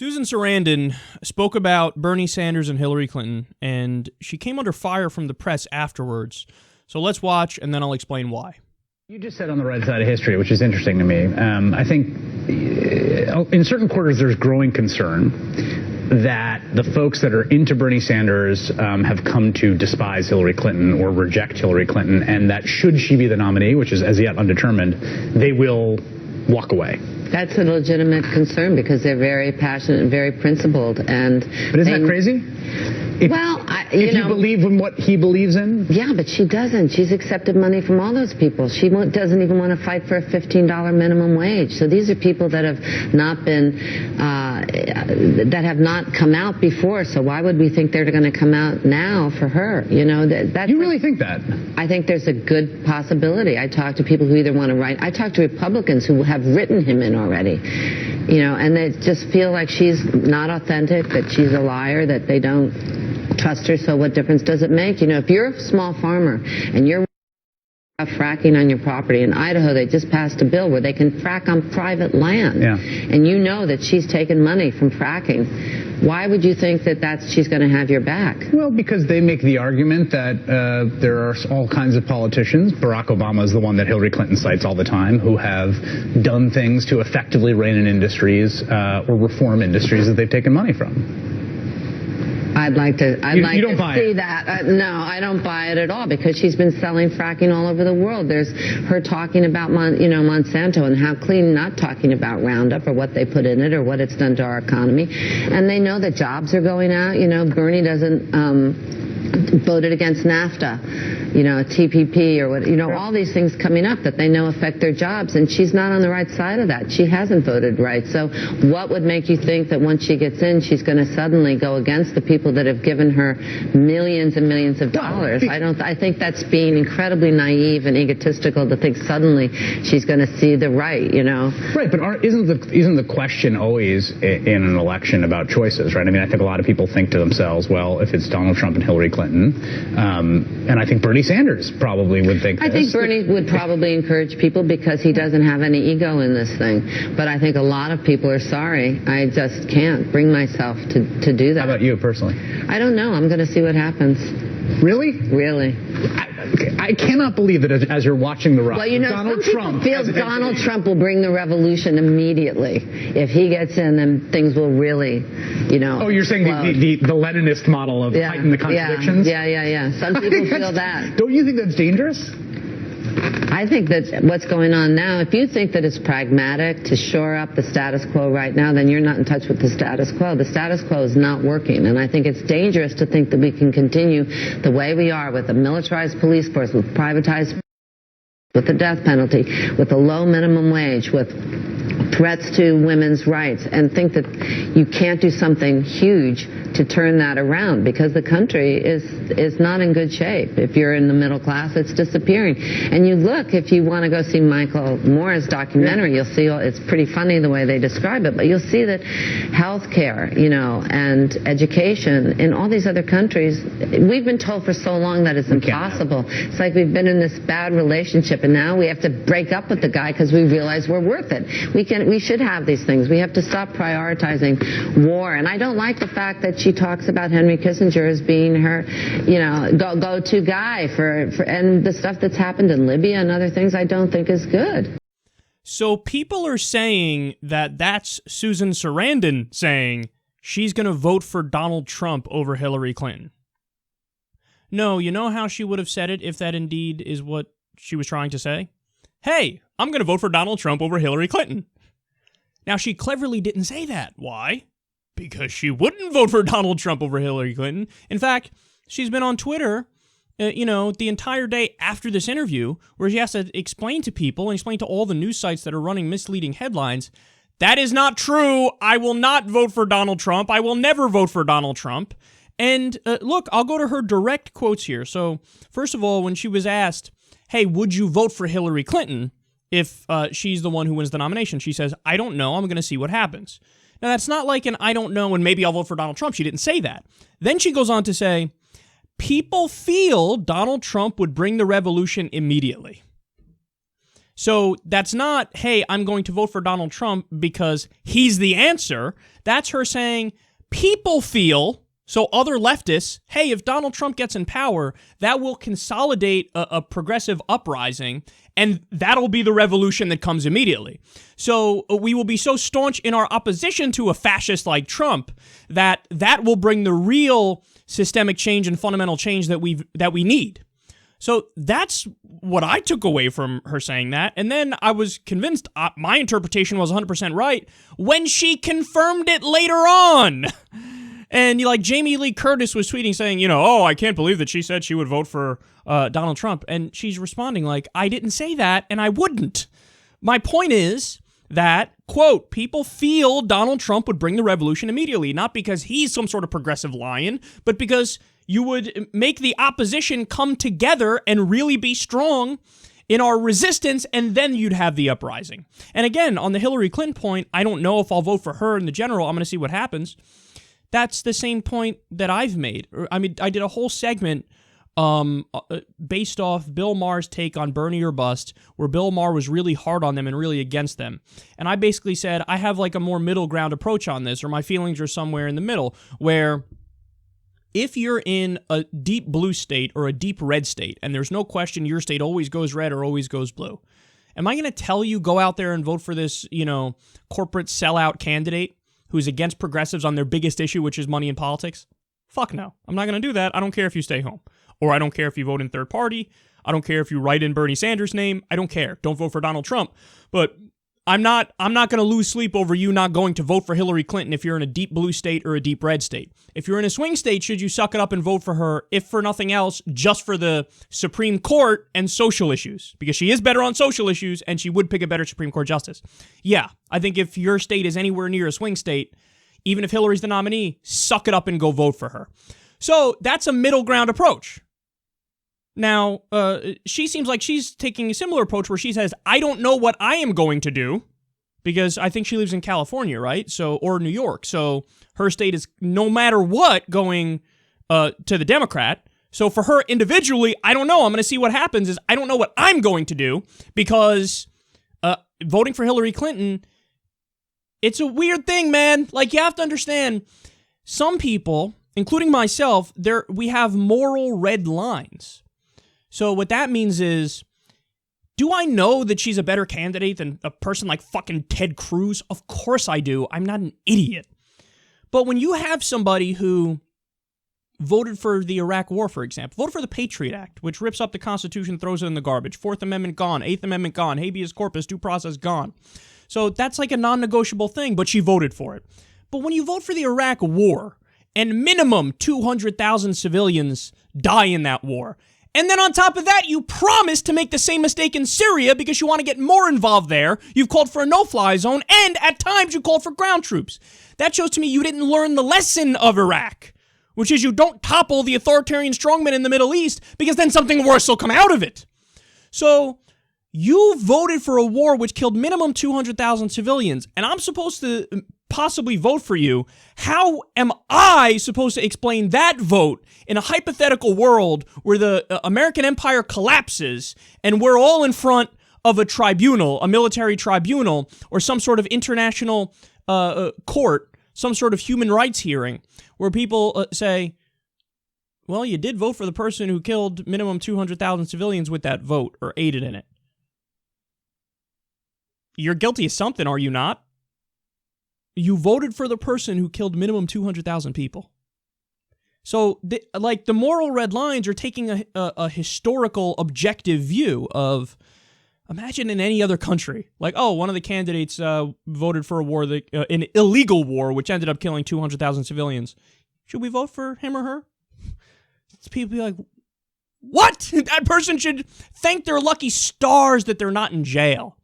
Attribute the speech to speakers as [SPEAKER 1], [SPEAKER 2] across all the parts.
[SPEAKER 1] Susan Sarandon spoke about Bernie Sanders and Hillary Clinton, and she came under fire from the press afterwards. So let's watch, and then I'll explain why.
[SPEAKER 2] You just said on the right side of history, which is interesting to me. I think in certain quarters there's growing concern that the folks that are into Bernie Sanders have come to despise Hillary Clinton or reject Hillary Clinton, and that should she be the nominee, which is as yet undetermined, they will walk away.
[SPEAKER 3] That's a legitimate concern because they're very passionate and very principled. But
[SPEAKER 2] isn't that crazy? If you believe in what he believes in?
[SPEAKER 3] Yeah, but she doesn't. She's accepted money from all those people. She doesn't even want to fight for a $15 minimum wage. So these are people that have not been, that have not come out before. So why would we think they're going to come out now for her? You know,
[SPEAKER 2] you really think that?
[SPEAKER 3] I think there's a good possibility. I talk to people who either want to write. I talk to Republicans who have written him in already. You know, and they just feel like she's not authentic, that she's a liar, that they don't trust her, so what difference does it make? You know, if you're a small farmer and you're fracking on your property, in Idaho they just passed a bill where they can frack on private land, and you know that she's taken money from fracking, why would you think that she's going to have your back?
[SPEAKER 2] Well, because they make the argument that there are all kinds of politicians, Barack Obama is the one that Hillary Clinton cites all the time, who have done things to effectively rein in industries or reform industries that they've taken money from.
[SPEAKER 3] I'd like to see that. No, I don't buy it at all because she's been selling fracking all over the world. There's her talking about Monsanto and how clean, not talking about Roundup or what they put in it or what it's done to our economy. And they know that jobs are going out. You know, Bernie doesn't voted against NAFTA, you know, TPP or what, you know, all these things coming up that they know affect their jobs, and she's not on the right side of that. She hasn't voted right. So what would make you think that once she gets in, she's going to suddenly go against the people that have given her millions and millions of dollars? I think that's being incredibly naive and egotistical to think suddenly she's going to see the right, you know.
[SPEAKER 2] Right, but isn't the question always in an election about choices, right? I mean, I think a lot of people think to themselves, well, if it's Donald Trump and Hillary Clinton, and I think Bernie Sanders probably would think this.
[SPEAKER 3] I think Bernie would probably encourage people because he doesn't have any ego in this thing. But I think a lot of people are sorry. I just can't bring myself to do that.
[SPEAKER 2] How about you personally?
[SPEAKER 3] I don't know. I'm going to see what happens.
[SPEAKER 2] Really?
[SPEAKER 3] Really.
[SPEAKER 2] I cannot believe that as you're watching the ride.
[SPEAKER 3] Well, you know, some people feel Donald Trump will bring the revolution immediately. If he gets in, then things will really, you know.
[SPEAKER 2] Oh, you're saying the Leninist model of fighting the contradictions?
[SPEAKER 3] Yeah. Some people feel that.
[SPEAKER 2] Don't you think that's dangerous?
[SPEAKER 3] I think that what's going on now, if you think that it's pragmatic to shore up the status quo right now, then you're not in touch with the status quo. The status quo is not working, and I think it's dangerous to think that we can continue the way we are with a militarized police force, with privatized, with the death penalty, with a low minimum wage, with threats to women's rights, and think that you can't do something huge to turn that around, because the country is not in good shape. If you're in the middle class, it's disappearing. And you look, if you want to go see Michael Moore's documentary, you'll see, it's pretty funny the way they describe it, but you'll see that healthcare, you know, and education in all these other countries, we've been told for so long that it's impossible. It's like we've been in this bad relationship, and now we have to break up with the guy because we realize we're worth it. We should have these things. We have to stop prioritizing war. And I don't like the fact that she talks about Henry Kissinger as being her, you know, go-to guy for and the stuff that's happened in Libya and other things I don't think is good.
[SPEAKER 1] So people are saying that that's Susan Sarandon saying she's going to vote for Donald Trump over Hillary Clinton. No, you know how she would have said it if that indeed is what she was trying to say? Hey, I'm going to vote for Donald Trump over Hillary Clinton. Now, she cleverly didn't say that. Why? Because she wouldn't vote for Donald Trump over Hillary Clinton. In fact, she's been on Twitter, the entire day after this interview, where she has to explain to people and explain to all the news sites that are running misleading headlines, that is not true. I will not vote for Donald Trump. I will never vote for Donald Trump. And look, I'll go to her direct quotes here. So, first of all, when she was asked, hey, would you vote for Hillary Clinton if she's the one who wins the nomination? She says, I don't know. I'm going to see what happens. Now, that's not like an I don't know and maybe I'll vote for Donald Trump. She didn't say that. Then she goes on to say, people feel Donald Trump would bring the revolution immediately. So that's not, hey, I'm going to vote for Donald Trump because he's the answer. That's her saying people feel, so other leftists, hey, if Donald Trump gets in power, that will consolidate a progressive uprising, and that'll be the revolution that comes immediately. So we will be so staunch in our opposition to a fascist like Trump that will bring the real systemic change and fundamental change that we need. So that's what I took away from her saying that. And then I was convinced my interpretation was 100% right when she confirmed it later on. And Jamie Lee Curtis was tweeting saying, oh, I can't believe that she said she would vote for Donald Trump. And she's responding like, I didn't say that and I wouldn't. My point is that, quote, people feel Donald Trump would bring the revolution immediately, not because he's some sort of progressive lion, but because you would make the opposition come together and really be strong in our resistance, and then you'd have the uprising. And again, on the Hillary Clinton point, I don't know if I'll vote for her in the general. I'm going to see what happens. That's the same point that I've made. I mean, I did a whole segment based off Bill Maher's take on Bernie or Bust, where Bill Maher was really hard on them and really against them. And I basically said, I have a more middle ground approach on this, or my feelings are somewhere in the middle, where if you're in a deep blue state or a deep red state, and there's no question your state always goes red or always goes blue, am I going to tell you go out there and vote for this, corporate sellout candidate who's against progressives on their biggest issue, which is money in politics? Fuck no. I'm not going to do that. I don't care if you stay home. Or I don't care if you vote in third party. I don't care if you write in Bernie Sanders' name. I don't care. Don't vote for Donald Trump. But I'm not going to lose sleep over you not going to vote for Hillary Clinton if you're in a deep blue state or a deep red state. If you're in a swing state, should you suck it up and vote for her, if for nothing else, just for the Supreme Court and social issues? Because she is better on social issues, and she would pick a better Supreme Court justice. Yeah, I think if your state is anywhere near a swing state, even if Hillary's the nominee, suck it up and go vote for her. So that's a middle ground approach. Now, she seems like she's taking a similar approach where she says, I don't know what I am going to do, because I think she lives in California, right? So, or New York. So her state is no matter what going to the Democrat. So for her individually, I don't know. I'm going to see what happens. I don't know what I'm going to do, because voting for Hillary Clinton, it's a weird thing, man. You have to understand, some people, including myself, we have moral red lines. So what that means is, do I know that she's a better candidate than a person like fucking Ted Cruz? Of course I do. I'm not an idiot. But when you have somebody who voted for the Iraq War, for example, voted for the Patriot Act, which rips up the Constitution, throws it in the garbage, Fourth Amendment gone, Eighth Amendment gone, habeas corpus, due process gone. So that's a non-negotiable thing, but she voted for it. But when you vote for the Iraq War, and minimum 200,000 civilians die in that war, and then on top of that, you promise to make the same mistake in Syria because you want to get more involved there. You've called for a no-fly zone, and at times you called for ground troops. That shows to me you didn't learn the lesson of Iraq, which is you don't topple the authoritarian strongmen in the Middle East, because then something worse will come out of it. So you voted for a war which killed minimum 200,000 civilians, and I'm supposed to possibly vote for you. How am I supposed to explain that vote in a hypothetical world where the American empire collapses and we're all in front of a tribunal, a military tribunal, or some sort of international court, some sort of human rights hearing, where people say, well, you did vote for the person who killed minimum 200,000 civilians with that vote, or aided in it. You're guilty of something, are you not? You voted for the person who killed minimum 200,000 people. So, the moral red lines are taking a historical, objective view of, imagine in any other country, one of the candidates voted for a war, an illegal war, which ended up killing 200,000 civilians. Should we vote for him or her? People be like, what? That person should thank their lucky stars that they're not in jail.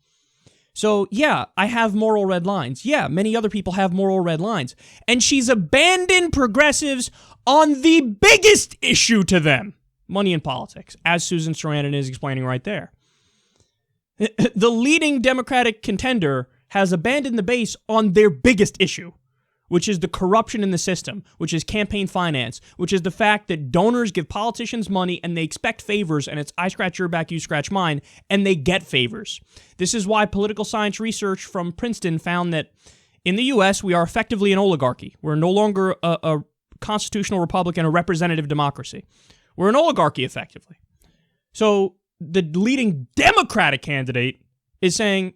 [SPEAKER 1] So, yeah, I have moral red lines. Yeah, many other people have moral red lines. And she's abandoned progressives on the biggest issue to them, money in politics, as Susan Sarandon is explaining right there. The leading Democratic contender has abandoned the base on their biggest issue, which is the corruption in the system, which is campaign finance, which is the fact that donors give politicians money and they expect favors, and it's I scratch your back, you scratch mine, and they get favors. This is why political science research from Princeton found that in the U.S., we are effectively an oligarchy. We're no longer a constitutional republic and a representative democracy. We're an oligarchy, effectively. So the leading Democratic candidate is saying,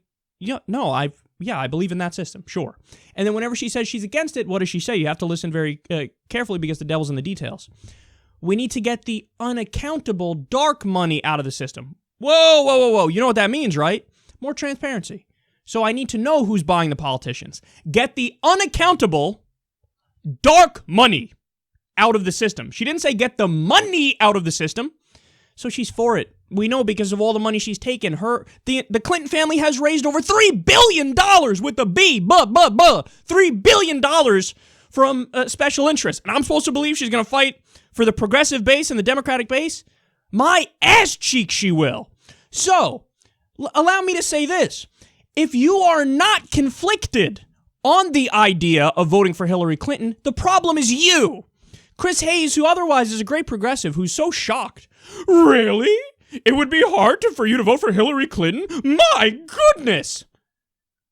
[SPEAKER 1] I believe in that system, sure. And then whenever she says she's against it, what does she say? You have to listen very carefully because the devil's in the details. We need to get the unaccountable dark money out of the system. Whoa. You know what that means, right? More transparency. So I need to know who's buying the politicians. Get the unaccountable dark money out of the system. She didn't say get the money out of the system. So she's for it. We know because of all the money she's taken. The Clinton family has raised over $3 billion with a B. $3 billion from special interests. And I'm supposed to believe she's going to fight for the progressive base and the Democratic base? My ass cheek she will. So, allow me to say this. If you are not conflicted on the idea of voting for Hillary Clinton, the problem is you. Chris Hayes, who otherwise is a great progressive, who's so shocked. Really? It would be hard for you to vote for Hillary Clinton? My goodness!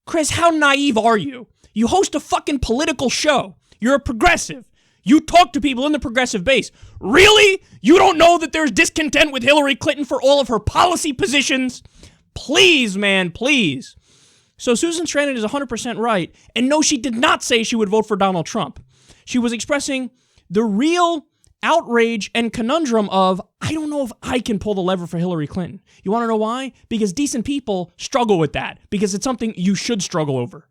[SPEAKER 1] Chris, how naive are you? You host a fucking political show. You're a progressive. You talk to people in the progressive base. Really? You don't know that there's discontent with Hillary Clinton for all of her policy positions? Please, man, please. So Susan Sarandon is 100% right. And no, she did not say she would vote for Donald Trump. She was expressing the real outrage and conundrum of, I don't know if I can pull the lever for Hillary Clinton. You want to know why? Because decent people struggle with that. Because it's something you should struggle over.